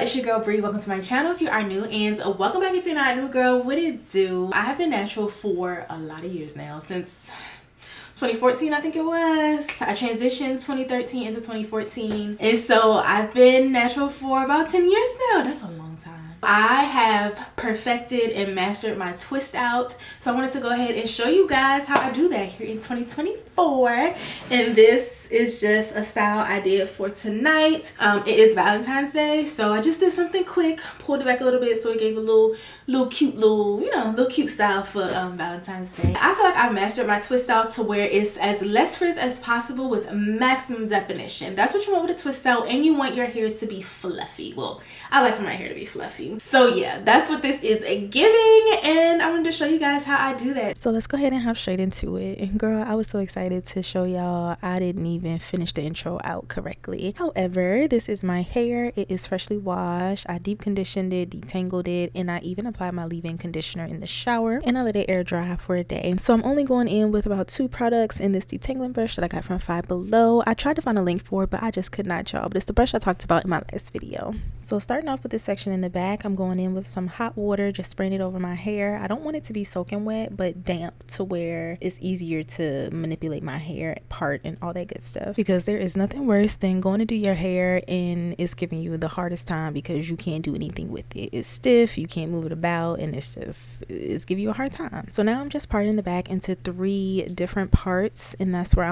it's your girl Bree. Welcome to my channel if you are new, and welcome back if you're not new, girl. What it do? I have been natural for a lot of years now, since 2014 I think it was. I transitioned 2013 into 2014, and so I've been natural for about 10 years now. That's a long time. I have perfected and mastered my twist out, so I wanted to go ahead and show you guys how I do that here in 2024. And this is just a style I did for tonight. It is Valentine's Day, so I just did something quick, pulled it back a little bit so it gave a little cute little cute style for Valentine's Day. I feel like I've mastered my twist out to where it's as less frizz as possible with maximum definition. That's what you want with a twist out, and you want your hair to be fluffy. Well, I like for my hair to be fluffy. So yeah, that's what this is giving, and I wanted to show you guys how I do that. So let's go ahead and hop straight into it. And girl, I was so excited to show y'all. I didn't even finish the intro out correctly. However, this is my hair. It is freshly washed. I deep conditioned it, detangled it, and I even applied my leave-in conditioner in the shower, and I let it air dry for a day. So I'm only going in with about 2 products in this detangling brush that I got from Five Below. I tried to find a link for it, but I just could not, y'all. But it's the brush I talked about in my last video. So starting off with this section in the back, I'm going in with some hot water, just spraying it over my hair. I don't want it to be soaking wet, but damp to where it's easier to manipulate my hair part and all that good stuff. Because there is nothing worse than going to do your hair and it's giving you the hardest time because you can't do anything with it. It's stiff, you can't move it about, and it's giving you a hard time. So now I'm just parting the back into 3 different parts, and that's where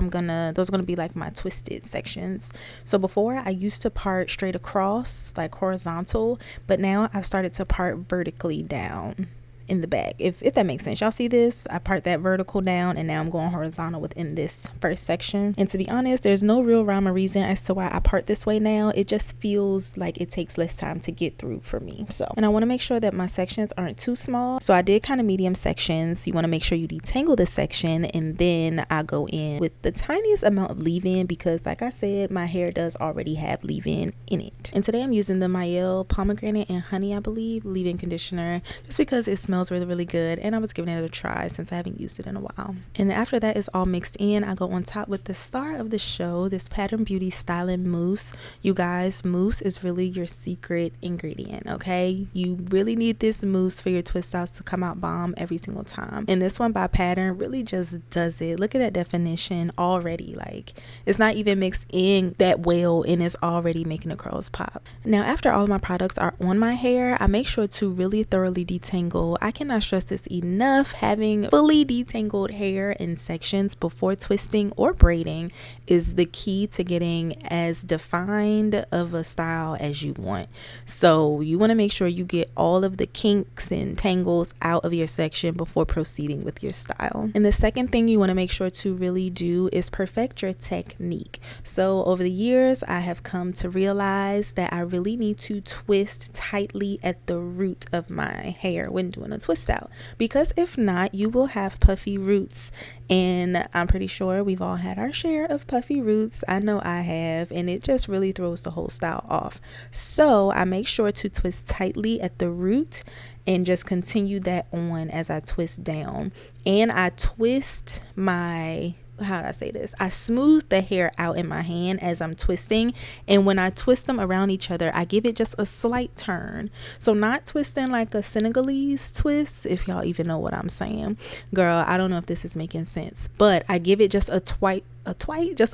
those are gonna be like my twisted sections. So before, I used to part straight across, like horizontal, but now I've started to part vertically down in the back, if that makes sense. Y'all see this? I part that vertical down, and now I'm going horizontal within this first section. And to be honest, there's no real rhyme or reason as to why I part this way now. It just feels like it takes less time to get through for me. So, and I want to make sure that my sections aren't too small, so I did kind of medium sections. You want to make sure you detangle the section, and then I go in with the tiniest amount of leave-in, because like I said, my hair does already have leave-in in it. And today I'm using the Mielle pomegranate and honey, I believe, leave-in conditioner, just because it smells really good, and I was giving it a try since I haven't used it in a while. And after that is all mixed in, I go on top with the star of the show, this Pattern Beauty styling mousse. You guys, mousse is really your secret ingredient, okay? You really need this mousse for your twist outs to come out bomb every single time, and this one by Pattern really just does it. Look at that definition already. Like, it's not even mixed in that well, and it's already making the curls pop. Now, after all of my products are on my hair, I make sure to really thoroughly detangle. I cannot stress this enough. Having fully detangled hair in sections before twisting or braiding is the key to getting as defined of a style as you want. So you want to make sure you get all of the kinks and tangles out of your section before proceeding with your style. And the second thing you want to make sure to really do is perfect your technique. So over the years, I have come to realize that I really need to twist tightly at the root of my hair when doing a twist out, because if not, you will have puffy roots, and I'm pretty sure we've all had our share of puffy roots. I know I have, and it just really throws the whole style off. So I make sure to twist tightly at the root and just continue that on as I twist down. And I twist my, how do I say this? I smooth the hair out in my hand as I'm twisting, and when I twist them around each other, I give it just a slight turn. So not twisting like a Senegalese twist, if y'all even know what I'm saying. Girl, I don't know if this is making sense, but I give it just just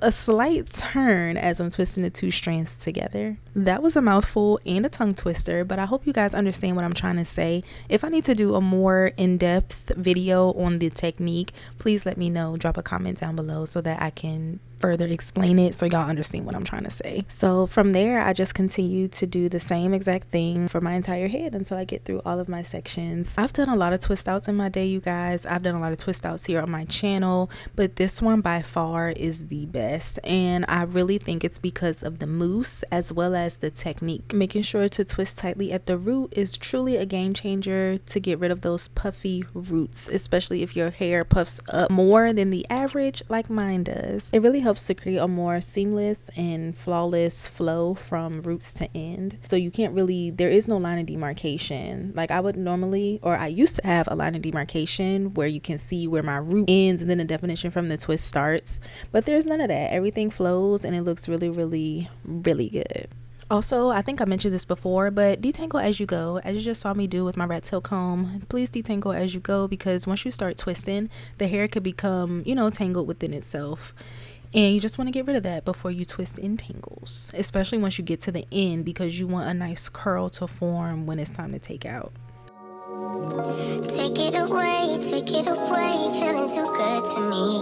a slight turn as I'm twisting the 2 strands together. That was a mouthful and a tongue twister, but I hope you guys understand what I'm trying to say. If I need to do a more in-depth video on the technique, please let me know. Drop a comment down below so that I can further explain it so y'all understand what I'm trying to say. So from there, I just continue to do the same exact thing for my entire head until I get through all of my sections. I've done a lot of twist outs in my day, you guys. I've done a lot of twist outs here on my channel, but this one by far is the best, and I really think it's because of the mousse as well as the technique. Making sure to twist tightly at the root is truly a game changer to get rid of those puffy roots, especially if your hair puffs up more than the average like mine does. It really helps to create a more seamless and flawless flow from roots to end. So you can't really, there is no line of demarcation. Like I would normally, or I used to have a line of demarcation where you can see where my root ends and then the definition from the twist starts, but there's none of that. Everything flows and it looks really, really, really good. Also, I think I mentioned this before, but detangle as you go. As you just saw me do with my rat tail comb, please detangle as you go, because once you start twisting, the hair could become, tangled within itself. And you just want to get rid of that before you twist in tangles, especially once you get to the end, because you want a nice curl to form when it's time to take out. Take it away, feeling too good to me.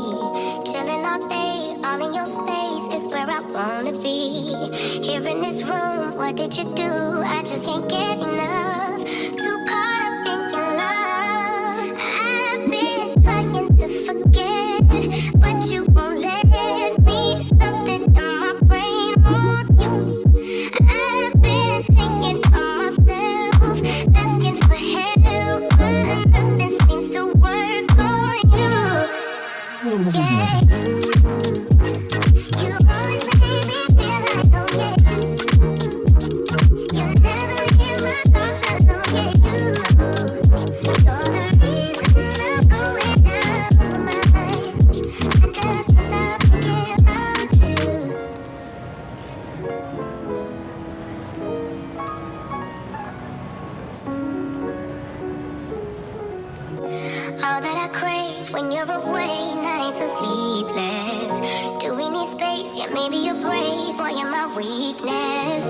Chilling all day, all in your space is where I wanna be. Here in this room, what did you do? I just can't get enough. Too caught up in your love. I've been trying to forget, but you won't let me. Something in my brain wants you. I've been hanging on myself, asking for help, but nothing seems to work on you. Yeah, you always make me feel like, oh yeah, you never leave my thoughts run, oh yeah, you're the reason I'm going out of my mind. I just can't stop thinking about you. All that I crave when you're away, nights are sleepless. Do we need space? Yeah, maybe a break. Boy, you're my weakness.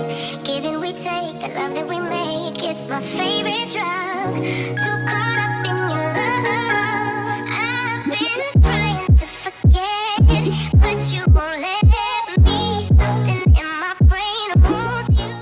Give and we take, the love that we make, it's my favorite drug. Too caught up in your love. I've been trying to forget, but you won't let me. Something in my brain wants you.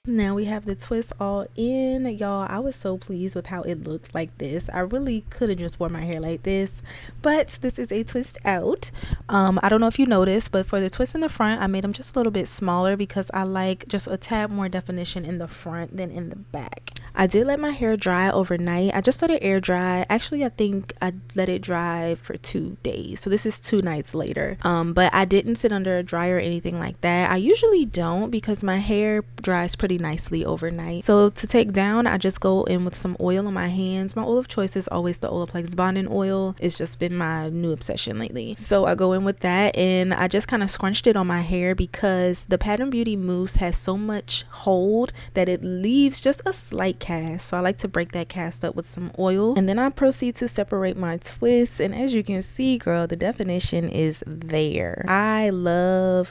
Now we have the twist all in, y'all. I was so pleased with how it looked like this. I really could have just wore my hair like this, but this is a twist out. I don't know if you noticed, but for the twist in the front, I made them just a little bit smaller because I like just a tad more definition in the front than in the back. I did let my hair dry overnight. I just let it air dry. Actually, I think I let it dry for 2 days, so this is 2 nights later. But I didn't sit under a dryer or anything like that. I usually don't because my hair dries pretty nicely overnight. So to take down, I just go in with some oil on my hands. My oil of choice is always the Olaplex bonding oil. It's just been my new obsession lately. So I go in with that and I just kind of scrunched it on my hair because the Pattern Beauty mousse has so much hold that it leaves just a slight cast. So I like to break that cast up with some oil, and then I proceed to separate my twists. And as you can see, girl, the definition is there. I love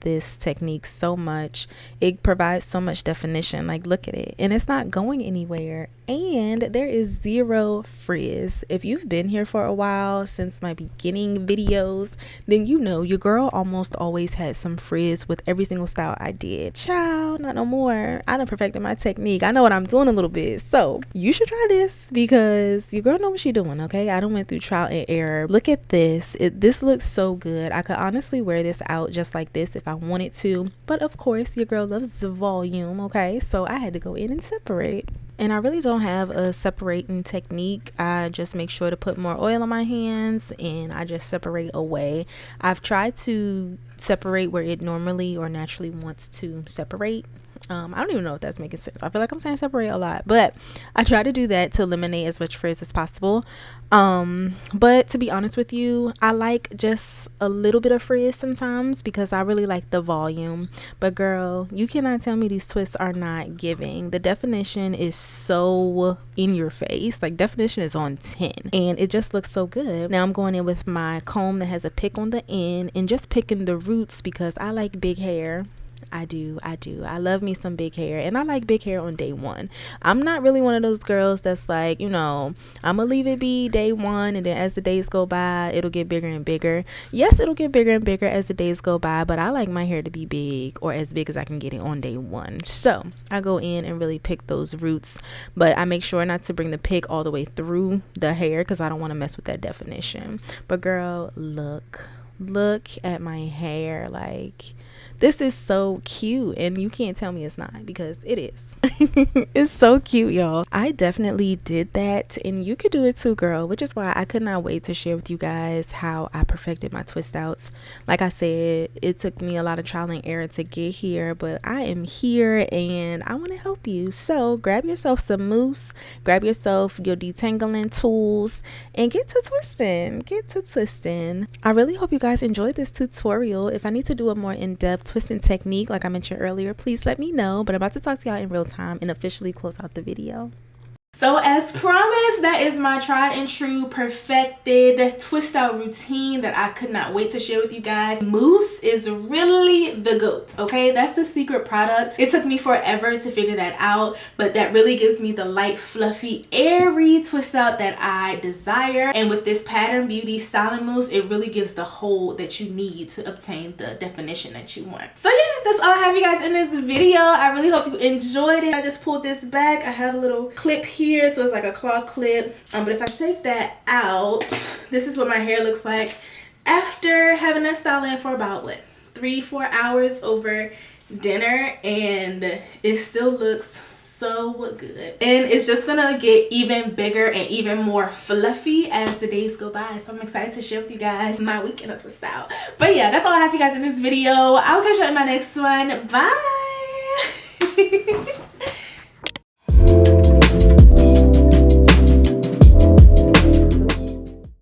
this technique so much. It provides so much definition. Like, look at it, and it's not going anywhere, and there is zero frizz. If you've been here for a while, since my beginning videos, then you know your girl almost always had some frizz with every single style I did. Child, not no more. I done perfected my technique. I know what I'm doing a little bit, so you should try this because your girl know what she doing. Okay, I done went through trial and error. Look at this. This looks so good. I could honestly wear this out just like this if I wanted to, but of course your girl loves the volume. Okay, so I had to go in and separate. And I really don't have a separating technique. I just make sure to put more oil on my hands and I just separate away. I've tried to separate where it normally or naturally wants to separate. I don't even know if that's making sense. I feel like I'm saying separate a lot, but I try to do that to eliminate as much frizz as possible. But to be honest with you, I like just a little bit of frizz sometimes because I really like the volume. But girl, you cannot tell me these twists are not giving. The definition is so in your face. Like, definition is on 10 and it just looks so good. Now I'm going in with my comb that has a pick on the end and just picking the roots because I like big hair. I do. I love me some big hair, and I like big hair on day one. I'm not really one of those girls that's like, I'm gonna leave it be day one, and then as the days go by, it'll get bigger and bigger. Yes, it'll get bigger and bigger as the days go by, but I like my hair to be big or as big as I can get it on day one. So I go in and really pick those roots, but I make sure not to bring the pick all the way through the hair because I don't want to mess with that definition. But girl, look at my hair. Like, this is so cute, and you can't tell me it's not because it is. It's so cute, y'all. I definitely did that, and you could do it too, girl, which is why I could not wait to share with you guys how I perfected my twist outs. Like I said, it took me a lot of trial and error to get here, but I am here and I want to help you. So grab yourself some mousse, grab yourself your detangling tools, and get to twisting. I really hope you guys guys enjoyed this tutorial. If I need to do a more in-depth twisting technique like I mentioned earlier, please let me know. But I'm about to talk to y'all in real time and officially close out the video. So as promised, that is my tried and true perfected twist out routine that I could not wait to share with you guys. Mousse is really the GOAT, okay? That's the secret product. It took me forever to figure that out, but that really gives me the light, fluffy, airy twist out that I desire. And with this Pattern Beauty styling mousse, it really gives the hold that you need to obtain the definition that you want. So yeah, that's all I have you guys in this video. I really hope you enjoyed it. I just pulled this back. I have a little clip here, so it's like a claw clip, but if I take that out, this is what my hair looks like after having that style in for about what, 3-4 hours over dinner, and it still looks so good. And it's just gonna get even bigger and even more fluffy as the days go by, so I'm excited to share with you guys my weekend of twist out. But yeah, that's all I have for you guys in this video. I'll catch you in my next one. Bye.